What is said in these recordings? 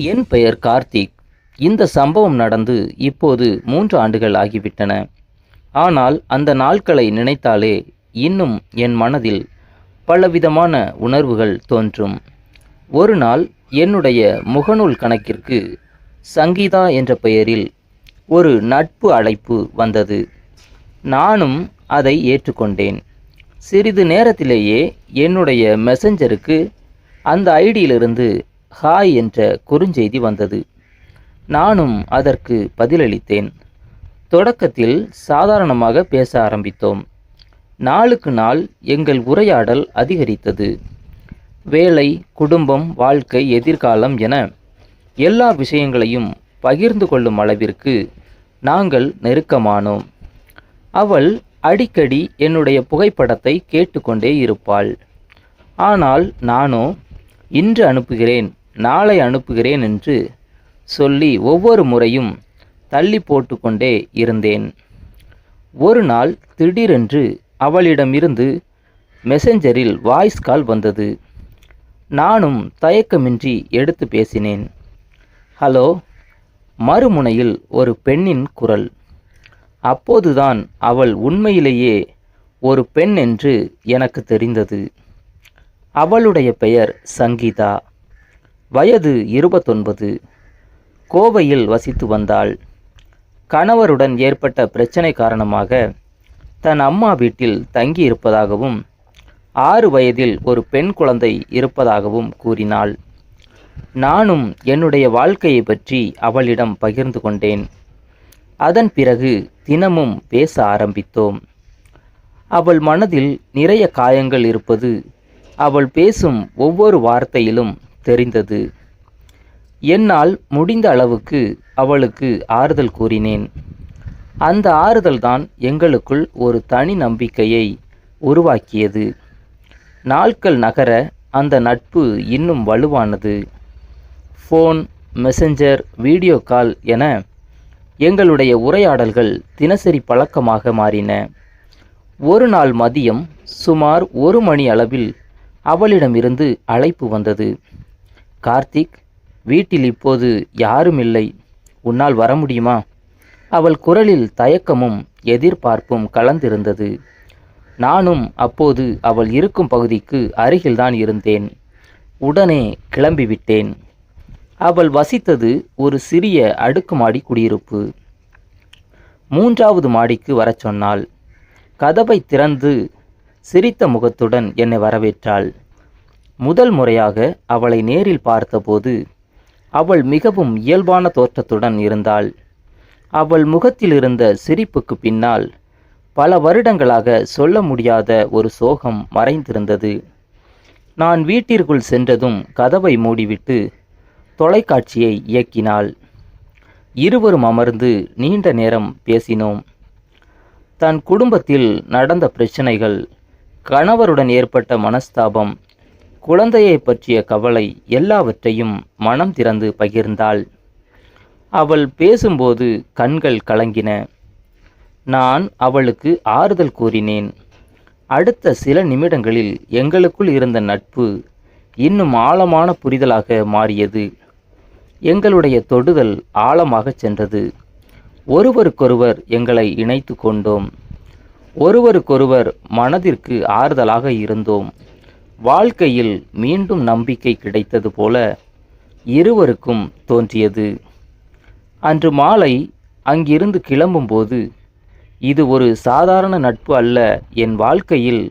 என் பெயர் கார்த்திக். இந்த சம்பவம் நடந்து இப்போது 3 ஆண்டுகள் ஆகிவிட்டன. ஆனால் அந்த நாட்களை நினைத்தாலே இன்னும் என் மனதில் பலவிதமான உணர்வுகள் தோன்றும். ஒரு நாள் என்னுடைய முகநூல் கணக்கிற்கு சங்கீதா என்ற பெயரில் ஒரு நட்பு அழைப்பு வந்தது. நானும் அதை ஏற்றுக்கொண்டேன். சிறிது நேரத்திலேயே என்னுடைய மெசஞ்சருக்கு அந்த ஐடியிலிருந்து ஹாய் என்ற குறுஞ்செய்தி வந்தது. நானும் அதற்கு பதிலளித்தேன். தொடக்கத்தில் சாதாரணமாக பேச ஆரம்பித்தோம். நாளுக்கு நாள் எங்கள் உரையாடல் அதிகரித்தது. வேலை, குடும்பம், வாழ்க்கை, எதிர்காலம் என எல்லா விஷயங்களையும் பகிர்ந்து கொள்ளும் அளவிற்கு நாங்கள் நெருக்கமானோம். அவள் அடிக்கடி என்னுடைய புகைப்படத்தை கேட்டுக்கொண்டே இருப்பாள். ஆனால் நானோ இன்று அனுப்புகிறேன், நாளை அனுப்புகிறேன் என்று சொல்லி ஒவ்வொரு முறையும் தள்ளி போட்டுக்கொண்டே இருந்தேன். ஒரு நாள் திடீரென்று அவளிடமிருந்து மெசஞ்சரில் வாய்ஸ் கால் வந்தது. நானும் தயக்கமின்றி எடுத்து பேசினேன். ஹலோ. மறுமுனையில் ஒரு பெண்ணின் குரல். அப்போதுதான் அவள் உண்மையிலேயே ஒரு பெண் என்று எனக்கு தெரிந்தது. அவளுடைய பெயர் சங்கீதா. வயது 29. கோவையில் வசித்து வந்தாள். கணவருடன் ஏற்பட்ட பிரச்சனை காரணமாக தன் அம்மா வீட்டில் தங்கி இருப்பதாகவும் 6 வயதில் ஒரு பெண் குழந்தை இருப்பதாகவும் கூறினாள். நானும் என்னுடைய வாழ்க்கையை பற்றி அவளிடம் பகிர்ந்து கொண்டேன். அதன் பிறகு தினமும் பேச ஆரம்பித்தோம். அவள் மனதில் நிறைய காயங்கள் இருப்பது அவள் பேசும் ஒவ்வொரு வார்த்தையிலும் தெரிந்தது. என்னால் முடிந்த அளவுக்கு அவளுக்கு ஆறுதல் கூறினேன். அந்த ஆறுதல்தான் எங்களுக்குள் ஒரு தனி நம்பிக்கையை உருவாக்கியது. நாட்கள் நகர அந்த நட்பு இன்னும் வலுவானது. ஃபோன், மெசஞ்சர், வீடியோ கால் என எங்களுடைய உரையாடல்கள் தினசரி பழக்கமாக மாறின. ஒரு நாள் மதியம் சுமார் 1 மணி அளவில் அவளிடமிருந்து அழைப்பு வந்தது. கார்த்திக், வீட்டில் இப்போது யாரும் இல்லை, உன்னால் வர முடியுமா? அவள் குரலில் தயக்கமும் எதிர்பார்ப்பும் கலந்திருந்தது. நானும் அப்போது அவள் இருக்கும் பகுதிக்கு அருகில்தான் இருந்தேன். உடனே கிளம்பிவிட்டேன். அவள் வசித்தது ஒரு சிறிய அடுக்குமாடி குடியிருப்பு. 3வது மாடிக்கு வரச் சொன்னாள். கதவை திறந்து சிரித்த முகத்துடன் என்னை வரவேற்றாள். முதல் முறையாக அவளை நேரில் பார்த்தபோது அவள் மிகவும் இயல்பான தோற்றத்துடன் இருந்தாள். அவள் முகத்தில் இருந்த சிரிப்புக்கு பின்னால் பல வருடங்களாக சொல்ல முடியாத ஒரு சோகம் மறைந்திருந்தது. நான் வீட்டிற்குள் சென்றதும் கதவை மூடிவிட்டு தொலைக்காட்சியை இயக்கினாள். இருவரும் அமர்ந்து நீண்ட நேரம் பேசினோம். தன் குடும்பத்தில் நடந்த பிரச்சனைகள், கணவருடன் ஏற்பட்ட மனஸ்தாபம், குழந்தையை பற்றிய கவலை எல்லாவற்றையும் மனம் திறந்து பகிர்ந்தாள். அவள் பேசும்போது கண்கள் கலங்கின. நான் அவளுக்கு ஆறுதல் கூறினேன். அடுத்த சில நிமிடங்களில் எங்களுக்குள் இருந்த நட்பு இன்னும் ஆழமான புரிதலாக மாறியது. எங்களுடைய தொடுதல் ஆழமாகச் சென்றது. ஒருவருக்கொருவர் எங்களை இணைத்து கொண்டோம். ஒருவருக்கொருவர் மனதிற்கு ஆறுதலாக இருந்தோம். வாழ்க்கையில் மீண்டும் நம்பிக்கை கிடைத்தது போல இருவருக்கும் தோன்றியது. அன்று மாலை அங்கிருந்து கிளம்பும்போது, இது ஒரு சாதாரண நட்பு அல்ல, என் வாழ்க்கையில்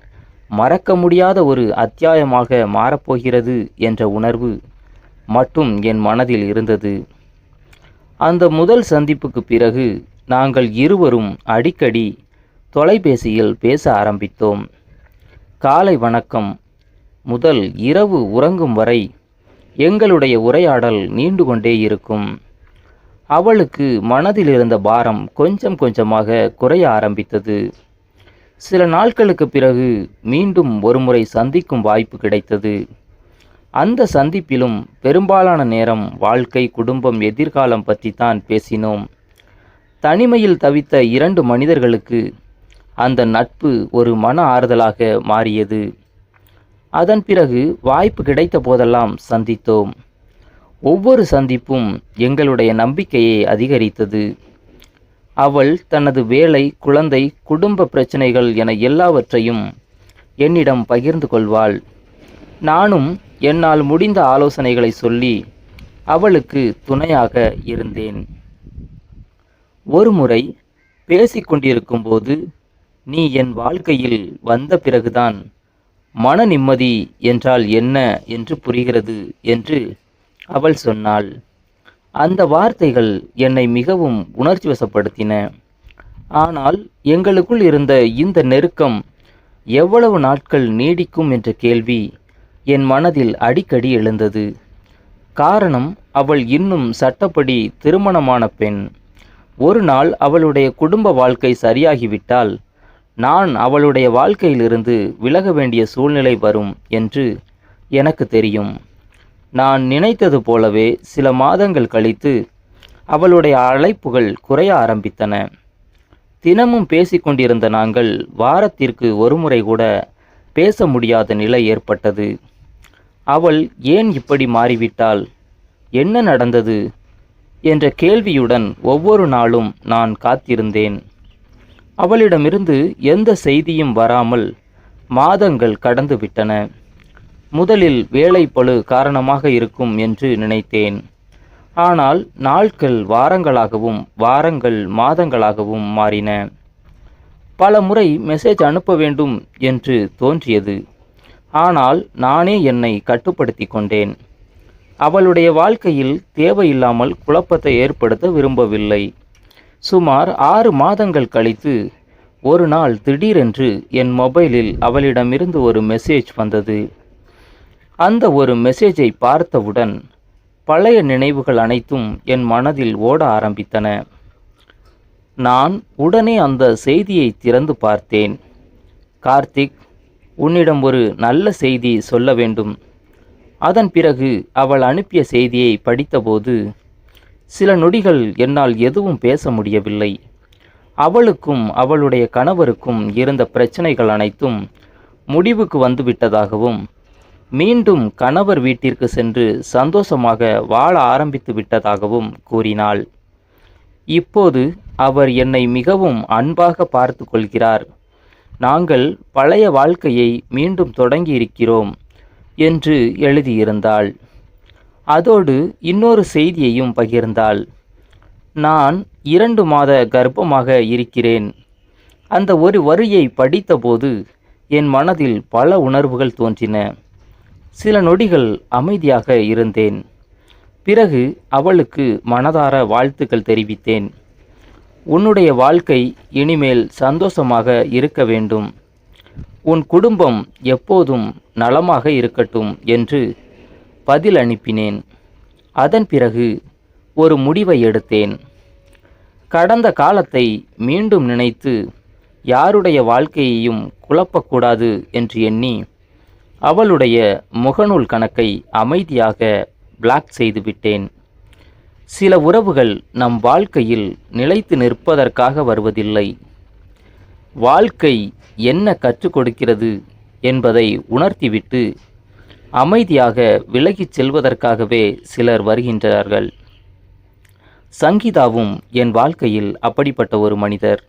மறக்க முடியாத ஒரு அத்தியாயமாக மாறப்போகிறது என்ற உணர்வு மட்டும் என் மனதில் இருந்தது. அந்த முதல் சந்திப்புக்கு பிறகு நாங்கள் இருவரும் அடிக்கடி தொலைபேசியில் பேச ஆரம்பித்தோம். காலை வணக்கம் முதல் இரவு உறங்கும் வரை எங்களுடைய உரையாடல் நீண்டு கொண்டே இருக்கும். அவளுக்கு மனதில் இருந்த பாரம் கொஞ்சம் கொஞ்சமாக குறைய ஆரம்பித்தது. சில நாட்களுக்கு பிறகு மீண்டும் ஒருமுறை சந்திக்கும் வாய்ப்பு கிடைத்தது. அந்த சந்திப்பிலும் பெரும்பாலான நேரம் வாழ்க்கை, குடும்பம், எதிர்காலம் பற்றி தான் பேசினோம். தனிமையில் தவித்த 2 மனிதர்களுக்கு அந்த நட்பு ஒரு மன ஆறுதலாக மாறியது. அதன் பிறகு வாய்ப்பு கிடைத்த போதெல்லாம் சந்தித்தோம். ஒவ்வொரு சந்திப்பும் எங்களுடைய நம்பிக்கையை அதிகரித்தது. அவள் தனது வேலை, குழந்தை, குடும்ப பிரச்சனைகள் என எல்லாவற்றையும் என்னிடம் பகிர்ந்து கொள்வாள். நானும் என்னால் முடிந்த ஆலோசனைகளை சொல்லி அவளுக்கு துணையாக இருந்தேன். ஒருமுறை பேசிக்கொண்டிருக்கும்போது, நீ என் வாழ்க்கையில் வந்த பிறகுதான் மன நிம்மதி என்றால் என்ன என்று புரிகிறது என்று அவள் சொன்னாள். அந்த வார்த்தைகள் என்னை மிகவும் உணர்ச்சி வசப்படுத்தின. ஆனால் எங்களுக்குள் இருந்த இந்த நெருக்கம் எவ்வளவு நாட்கள் நீடிக்கும் என்ற கேள்வி என் மனதில் அடிக்கடி எழுந்தது. காரணம், அவள் இன்னும் சட்டப்படி திருமணமான பெண். ஒரு நாள் அவளுடைய குடும்ப வாழ்க்கை சரியாகிவிட்டால் நான் அவளுடைய வாழ்க்கையிலிருந்து விலக வேண்டிய சூழ்நிலை வரும் என்று எனக்கு தெரியும். நான் நினைத்தது போலவே சில மாதங்கள் கழித்து அவளுடைய அழைப்புகள் குறைய ஆரம்பித்தன. தினமும் பேசிக்கொண்டிருந்த நாங்கள் வாரத்திற்கு ஒருமுறை கூட பேச முடியாத நிலை ஏற்பட்டது. அவள் ஏன் இப்படி மாறிவிட்டாள், என்ன நடந்தது என்ற கேள்வியுடன் ஒவ்வொரு நாளும் நான் காத்திருந்தேன். அவளிடமிருந்து எந்த செய்தியும் வராமல் மாதங்கள் கடந்து விட்டன. முதலில் வேலைப்பளு காரணமாக இருக்கும் என்று நினைத்தேன். ஆனால் நாட்கள் வாரங்களாகவும் வாரங்கள் மாதங்களாகவும் மாறின. பல முறை மெசேஜ் அனுப்ப வேண்டும் என்று தோன்றியது. ஆனால் நானே என்னை கட்டுப்படுத்தி கொண்டேன். அவளுடைய வாழ்க்கையில் தேவையில்லாமல் குழப்பத்தை ஏற்படுத்த விரும்பவில்லை. சுமார் 6 மாதங்கள் கழித்து ஒரு நாள் திடீரென்று என் மொபைலில் அவளிடமிருந்து ஒரு மெசேஜ் வந்தது. அந்த ஒரு மெசேஜை பார்த்தவுடன் பழைய நினைவுகள் அனைத்தும் என் மனதில் ஓட ஆரம்பித்தன. நான் உடனே அந்த செய்தியை திறந்து பார்த்தேன். கார்த்திக், உன்னிடம் ஒரு நல்ல செய்தி சொல்ல வேண்டும். அதன் பிறகு அவள் அனுப்பிய செய்தியை படித்தபோது சில நொடிகள் என்னால் எதுவும் பேச முடியவில்லை. அவளுக்கும் அவளுடைய கணவருக்கும் இருந்த பிரச்சனைகள் அனைத்தும் முடிவுக்கு வந்துவிட்டதாகவும், மீண்டும் கணவர் வீட்டிற்கு சென்று சந்தோஷமாக வாழ ஆரம்பித்து விட்டதாகவும் கூறினாள். இப்போது அவர் என்னை மிகவும் அன்பாக பார்த்து கொள்கிறார். நாங்கள் பழைய வாழ்க்கையை மீண்டும் தொடங்கி இருக்கிறோம் என்று எழுதியிருந்தாள். அதோடு இன்னொரு செய்தியையும் பகிர்ந்தாள். நான் 2 மாத கர்ப்பமாக இருக்கிறேன். அந்த ஒரு வரியை படித்தபோது என் மனதில் பல உணர்வுகள் தோன்றின. சில நொடிகள் அமைதியாக இருந்தேன். பிறகு அவளுக்கு மனதார வாழ்த்துக்கள் தெரிவித்தேன். உன்னுடைய வாழ்க்கை இனிமேல் சந்தோஷமாக இருக்க வேண்டும். உன் குடும்பம் எப்போதும் நலமாக இருக்கட்டும் என்று பதில் அனுப்பினேன். அதன் பிறகு ஒரு முடிவை எடுத்தேன். கடந்த காலத்தை மீண்டும் நினைத்து யாருடைய வாழ்க்கையையும் குழப்பக்கூடாது என்று எண்ணி அவளுடைய முகநூல் கணக்கை அமைதியாக பிளாக் செய்துவிட்டேன். சில உறவுகள் நம் வாழ்க்கையில் நிலைத்து நிற்பதற்காக வருவதில்லை. வாழ்க்கை என்ன கற்றுக் கொடுக்கிறது என்பதை உணர்த்திவிட்டு அமைதியாக விலகிச் செல்வதற்காகவே சிலர் வருகின்றார்கள். சங்கீதாவும் என் வாழ்க்கையில் அப்படிப்பட்ட ஒரு மனிதர்.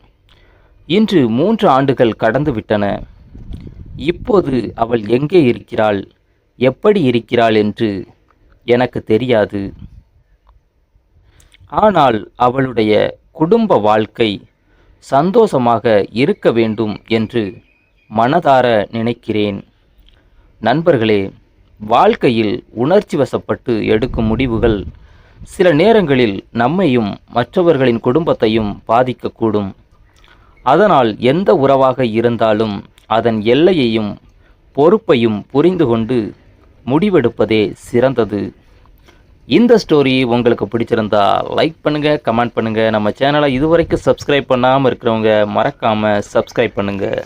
இன்று 3 ஆண்டுகள் கடந்துவிட்டன. இப்போது அவள் எங்கே இருக்கிறாள், எப்படி இருக்கிறாள் என்று எனக்கு தெரியாது. ஆனால் அவளுடைய குடும்ப வாழ்க்கை சந்தோஷமாக இருக்க வேண்டும் என்று மனதார நினைக்கிறேன். நண்பர்களே, வாழ்க்கையில் உணர்ச்சி வசப்பட்டு எடுக்கும் முடிவுகள் சில நேரங்களில் நம்மையும் மற்றவர்களின் குடும்பத்தையும் பாதிக்கக்கூடும். அதனால் எந்த உறவாக இருந்தாலும் அதன் எல்லையையும் பொறுப்பையும் புரிந்து கொண்டு முடிவெடுப்பதே சிறந்தது. இந்த ஸ்டோரி உங்களுக்கு பிடிச்சிருந்தா லைக் பண்ணுங்கள், கமெண்ட் பண்ணுங்கள். நம்ம சேனலை இதுவரைக்கும் சப்ஸ்கிரைப் பண்ணாமல் இருக்கிறவங்க மறக்காமல் சப்ஸ்கிரைப் பண்ணுங்கள்.